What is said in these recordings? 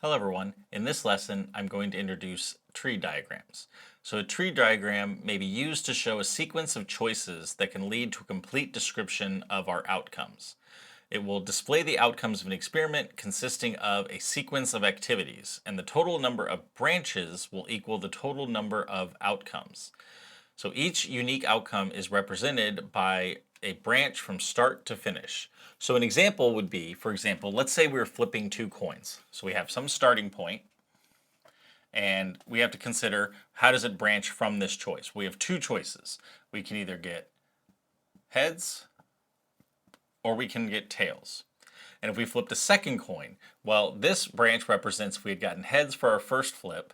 Hello everyone. In this lesson, I'm going to introduce tree diagrams. So a tree diagram may be used to show a sequence of choices that can lead to a complete description of our outcomes. It will display the outcomes of an experiment consisting of a sequence of activities, and the total number of branches will equal the total number of outcomes. So each unique outcome is represented by a branch from start to finish. So an example would be, for example, let's say we're flipping two coins. So we have some starting point, and we have to consider how does it branch from this choice. We have two choices. We can either get heads or we can get tails. And if we flipped a second coin, well, this branch represents if we had gotten heads for our first flip,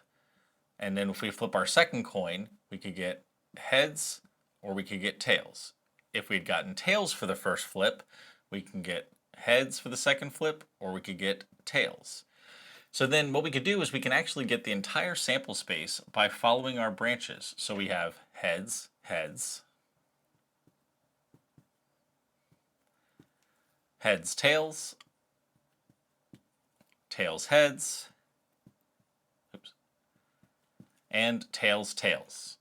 and then if we flip our second coin, we could get heads or we could get tails. If we'd gotten tails for the first flip, we can get heads for the second flip, or we could get tails. So then what we could do is we can actually get the entire sample space by following our branches. So we have heads, heads, heads, tails, tails, heads, oops, and tails, tails.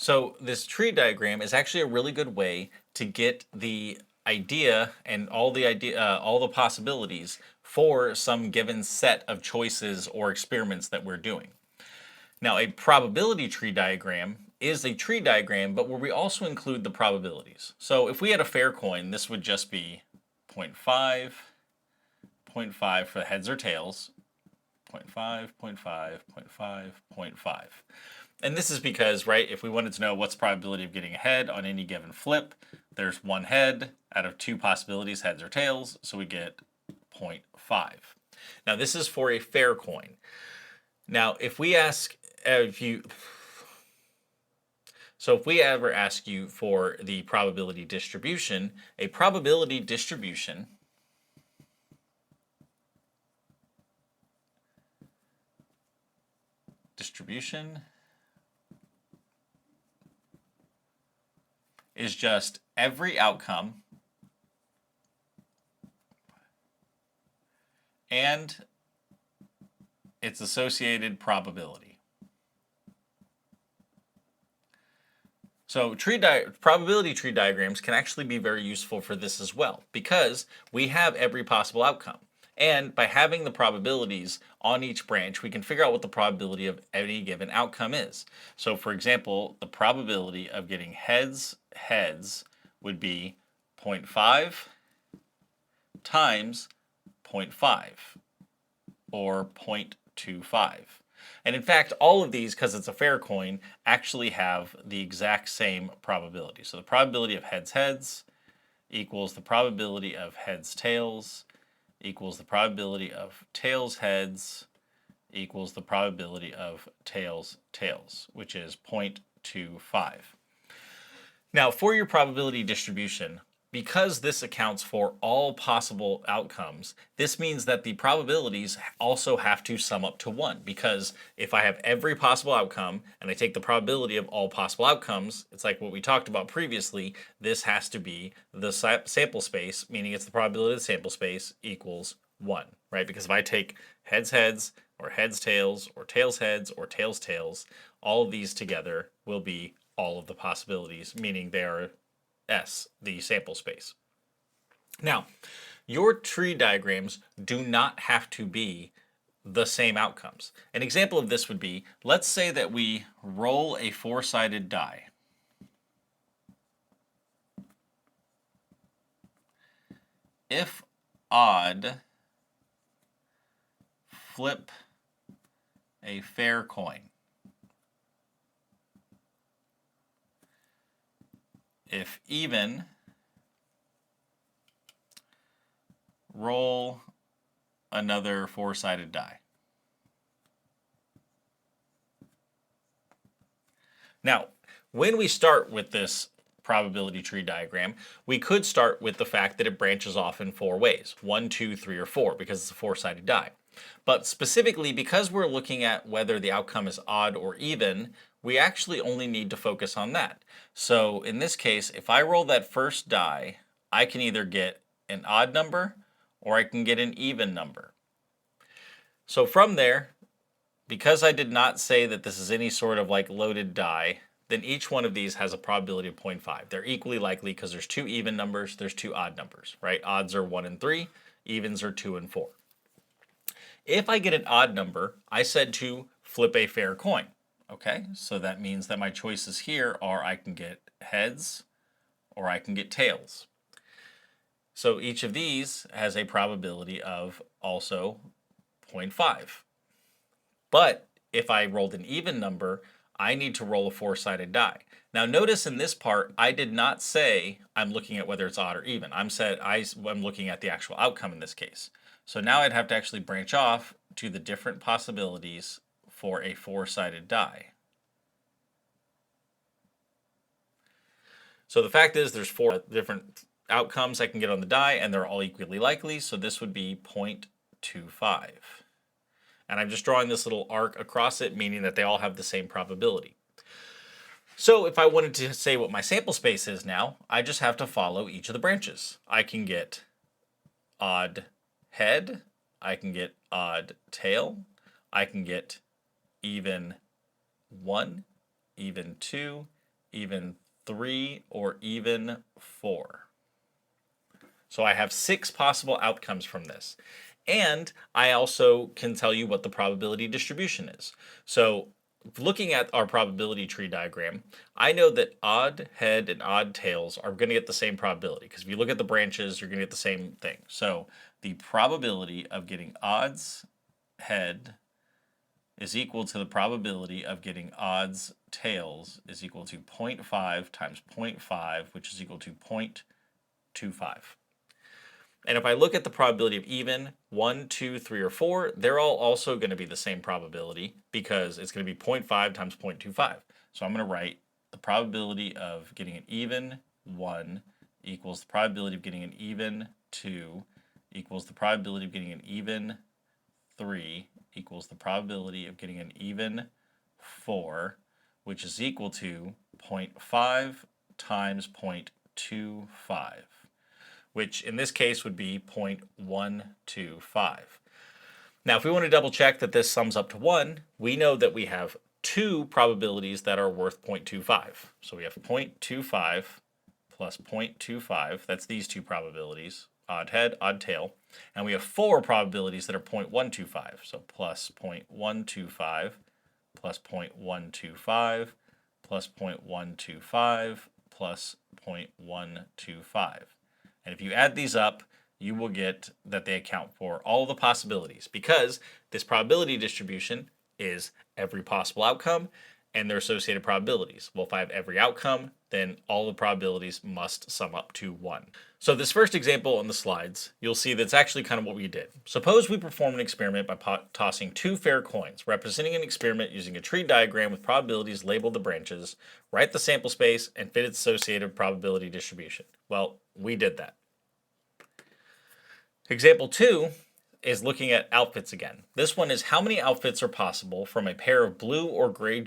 So this tree diagram is actually a really good way to get the idea and all the possibilities for some given set of choices or experiments that we're doing. Now, a probability tree diagram is a tree diagram, but where we also include the probabilities. So if we had a fair coin, this would just be 0.5, 0.5 for heads or tails, 0.5, 0.5, 0.5, 0.5. And this is because, right, if we wanted to know what's the probability of getting a head on any given flip, there's one head out of two possibilities, heads or tails, so we get 0.5. Now, this is for a fair coin. Now, if we ever ask you for the probability distribution, a probability distribution is just every outcome and its associated probability. So probability tree diagrams can actually be very useful for this as well, because we have every possible outcome. And by having the probabilities on each branch, we can figure out what the probability of any given outcome is. So for example, the probability of getting heads, heads would be 0.5 times 0.5, or 0.25. And in fact, all of these, because it's a fair coin, actually have the exact same probability. So the probability of heads, heads equals the probability of heads, tails equals the probability of tails, heads equals the probability of tails, tails, which is 0.25. Now, for your probability distribution, because this accounts for all possible outcomes, this means that the probabilities also have to sum up to 1, because if I have every possible outcome and I take the probability of all possible outcomes, it's like what we talked about previously, this has to be the sample space, meaning it's the probability of the sample space equals 1, right? Because if I take heads, heads, or heads, tails, or tails, heads, or tails, tails, all of these together will be all of the possibilities, meaning they are S, the sample space. Now, your tree diagrams do not have to be the same outcomes. An example of this would be, let's say that we roll a four-sided die. If odd, flip a fair coin. If even, roll another four-sided die. Now, when we start with this probability tree diagram, we could start with the fact that it branches off in 4 ways, 1, 2, 3, or 4, because it's a four-sided die. But specifically, because we're looking at whether the outcome is odd or even, we actually only need to focus on that. So in this case, if I roll that first die, I can either get an odd number or I can get an even number. So from there, because I did not say that this is any sort of like loaded die, then each one of these has a probability of 0.5. They're equally likely because there's two even numbers, there's two odd numbers, right? Odds are 1 and 3, evens are 2 and 4. If I get an odd number, I said to flip a fair coin. Okay, so that means that my choices here are I can get heads or I can get tails. So each of these has a probability of also 0.5. But if I rolled an even number, I need to roll a four-sided die. Now notice in this part, I did not say I'm looking at whether it's odd or even. I'm looking at the actual outcome in this case. So now I'd have to actually branch off to the different possibilities for a four-sided die. So the fact is there's four different outcomes I can get on the die, and they're all equally likely, so this would be 0.25. And I'm just drawing this little arc across it, meaning that they all have the same probability. So if I wanted to say what my sample space is now, I just have to follow each of the branches. I can get odd head, I can get odd tail, I can get even 1, even 2, even 3, or even 4. So I have 6 possible outcomes from this. And I also can tell you what the probability distribution is. So looking at our probability tree diagram, I know that odd head and odd tails are going to get the same probability, because if you look at the branches, you're going to get the same thing. So the probability of getting odds head is equal to the probability of getting odds tails is equal to 0.5 times 0.5, which is equal to 0.25. And if I look at the probability of even, 1, 2, 3, or 4, they're all also going to be the same probability, because it's going to be 0.5 times 0.25. So I'm going to write the probability of getting an even 1 equals the probability of getting an even 2 equals the probability of getting an even 3 equals the probability of getting an even 4, which is equal to 0.5 times 0.25. which in this case would be 0.125. Now, if we want to double check that this sums up to 1, we know that we have two probabilities that are worth 0.25. So we have 0.25 plus 0.25, that's these two probabilities, odd head, odd tail, and we have 4 probabilities that are 0.125. So plus 0.125 plus 0.125 plus 0.125 plus 0.125. And if you add these up, you will get that they account for all the possibilities, because this probability distribution is every possible outcome and their associated probabilities. Well, if I have every outcome, then all the probabilities must sum up to 1. So this first example on the slides, you'll see that's actually kind of what we did. Suppose we perform an experiment by tossing 2 fair coins, representing an experiment using a tree diagram with probabilities labeled the branches, write the sample space, and fit its associated probability distribution. Well, we did that. Example 2 is looking at outfits again. This one is how many outfits are possible from a pair of blue or gray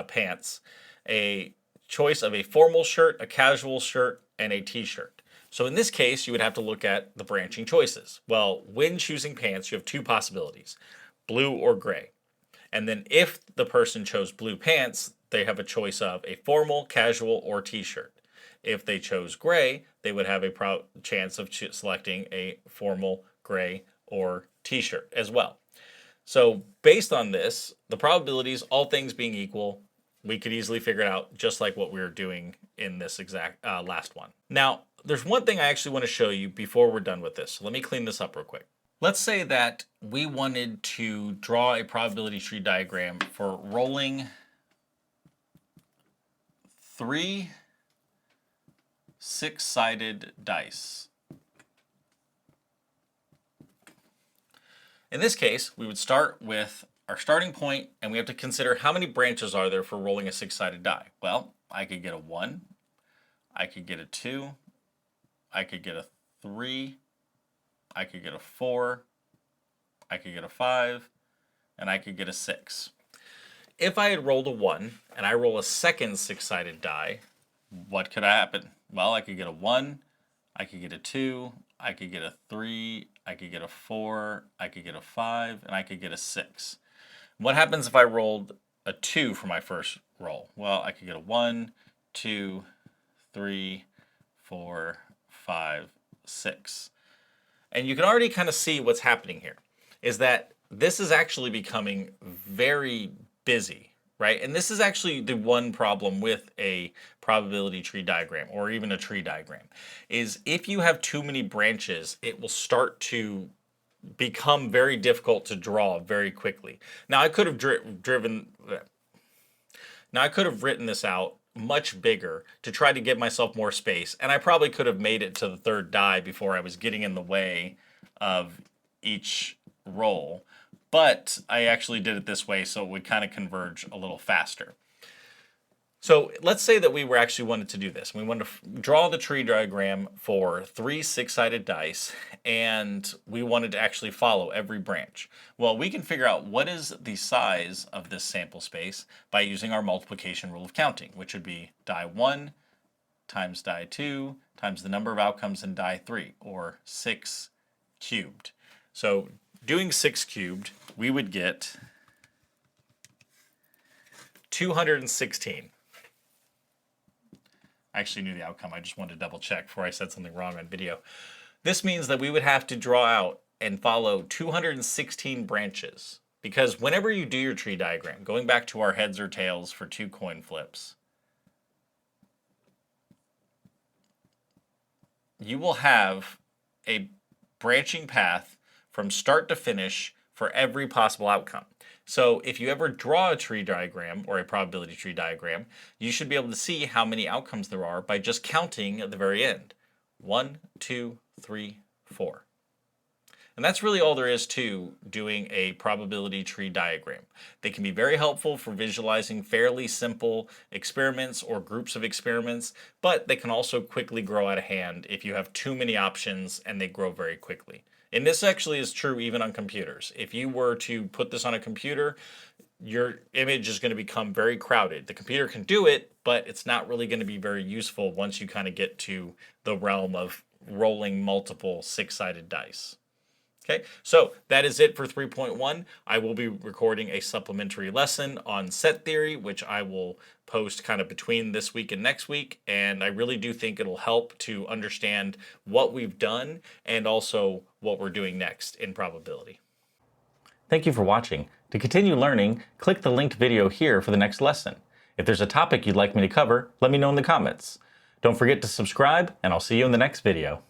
pants, a choice of a formal shirt, a casual shirt, and a t-shirt. So in this case, you would have to look at the branching choices. Well, when choosing pants, you have 2 possibilities, blue or gray. And then if the person chose blue pants, they have a choice of a formal, casual, or t-shirt. If they chose gray, they would have a chance of selecting a formal, gray, or t-shirt as well. So based on this, the probabilities, all things being equal, we could easily figure it out just like what we were doing in this exact last one. Now, there's one thing I actually want to show you before we're done with this. So let me clean this up real quick. Let's say that we wanted to draw a probability tree diagram for rolling 3 6-sided dice. In this case, we would start with our starting point, and we have to consider how many branches are there for rolling a 6-sided die. Well, I could get a 1, I could get a 2, I could get a 3, I could get a 4, I could get a 5, and I could get a 6. If I had rolled a 1 and I roll a second 6-sided die, what could happen? Well, I could get a 1, I could get a 2, I could get a 3, I could get a 4, I could get a 5, and I could get a 6. What happens if I rolled a 2 for my first roll? Well, I could get a 1, 2, 3, 4, 5, 6. And you can already kind of see what's happening here, is that this is actually becoming very busy, right? And this is actually the one problem with a probability tree diagram, or even a tree diagram, is if you have too many branches, it will start to become very difficult to draw very quickly. Now I could have written this out much bigger to try to give myself more space, and I probably could have made it to the third die before I was getting in the way of each roll, but I actually did it this way so it would kind of converge a little faster. So let's say that we actually wanted to do this. We wanted to draw the tree diagram for 3 6-sided dice, and we wanted to actually follow every branch. Well, we can figure out what is the size of this sample space by using our multiplication rule of counting, which would be die 1 times die 2 times the number of outcomes in die 3, or 6 cubed. So doing 6 cubed, we would get 216. I actually knew the outcome. I just wanted to double check before I said something wrong on video. This means that we would have to draw out and follow 216 branches, because whenever you do your tree diagram, going back to our heads or tails for 2 coin flips, you will have a branching path from start to finish for every possible outcome. So if you ever draw a tree diagram or a probability tree diagram, you should be able to see how many outcomes there are by just counting at the very end. 1, 2, 3, 4. And that's really all there is to doing a probability tree diagram. They can be very helpful for visualizing fairly simple experiments or groups of experiments, but they can also quickly grow out of hand if you have too many options and they grow very quickly. And this actually is true even on computers. If you were to put this on a computer, your image is going to become very crowded. The computer can do it, but it's not really going to be very useful once you kind of get to the realm of rolling multiple 6-sided dice. Okay, so that is it for 3.1. I will be recording a supplementary lesson on set theory, which I will post kind of between this week and next week. And I really do think it'll help to understand what we've done and also what we're doing next in probability. Thank you for watching. To continue learning, click the linked video here for the next lesson. If there's a topic you'd like me to cover, let me know in the comments. Don't forget to subscribe, and I'll see you in the next video.